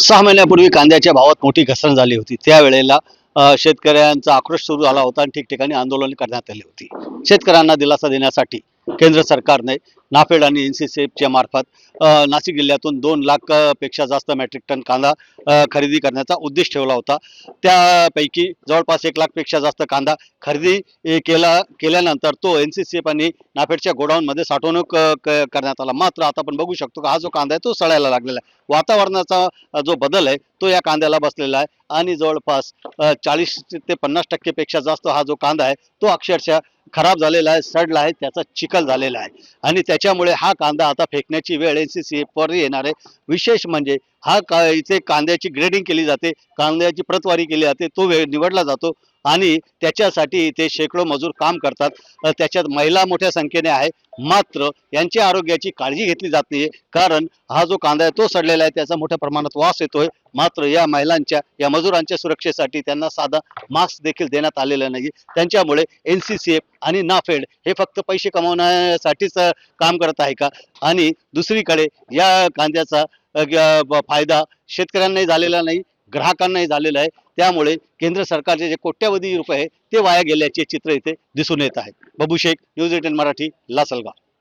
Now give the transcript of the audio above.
6 महिन्यापूर्वी कांद्याच्या भावात मोठी घसरण झाली होती. त्यावेळेला शेतकऱ्यांचा आक्रोश सुरू झाला होता आणि ठिकठिकाणी आंदोलन करण्यात आली होती. शेतकऱ्यांना दिलासा देण्यासाठी केंद्र सरकारने नाफेड आणि NCCFच्या मार्फत नाशिक जिल्ह्यातून 2 लाख पेक्षा जास्त मेट्रिक टन कांदा खरेदी करण्याचा उद्देश ठेवला होता. त्यापैकी जवळपास 1 लाख पेक्षा जास्त कांदा खरेदी केल्यानंतर तो NCCF आणि नाफेडच्या गोडाऊनमध्ये साठवणूक करण्यात आला. मात्र आता आपण बघू शकतो की हा जो कांदा आहे तो सडायला लागलेला आहे. वातावरणाचा जो बदल आहे तो या कांद्याला बसलेला आहे आणि जवळपास 40 ते 50% पेक्षा जास्त हा जो कांदा आहे तो अक्षरशः खराब झालेला आहे, सडला आहे, त्याचा चिखल झालेला आहे आणि त्याच्यामुळे हा कांदा आता फेकण्याची वेळ NCCFवर येणार आहे. विशेष म्हणजे इथे कांद्याची ग्रेडिंग केली जाते, कांद्याची प्रतवारी केली जाते, तो वेळ निवडला जातो आणि त्याच्यासाठी इथे शेकडो मजूर काम करतात. त्याच्यात महिला मोठ्या संख्येने आहे. मात्र यांच्या आरोग्याची काळजी घेतली जात नाहीये, कारण हा जो कांदा आहे तो सडलेला आहे, त्याचा मोठ्या प्रमाणात वास येतोय. मात्र या महिलांच्या, या मजुरांच्या सुरक्षेसाठी त्यांना साधा मास्क देखील देण्यात आलेला नाही. त्यांच्यामुळे NCCF आणि नाफेड हे फक्त पैसे कमवण्यासाठीच काम करत आहे का? आणि दुसरीकडे या कांद्याचा फायदा शेतकऱ्यांनाही झालेला नाही, ग्राहकांनाही झालेला आहे. त्यामुळे केंद्र सरकारचे जे कोट्यवधी रुपये ते वाया गेल्याचे चित्र इथे दिसून येत आहे. बाबू शेख, न्यूज 18 मराठी, लासलगाव.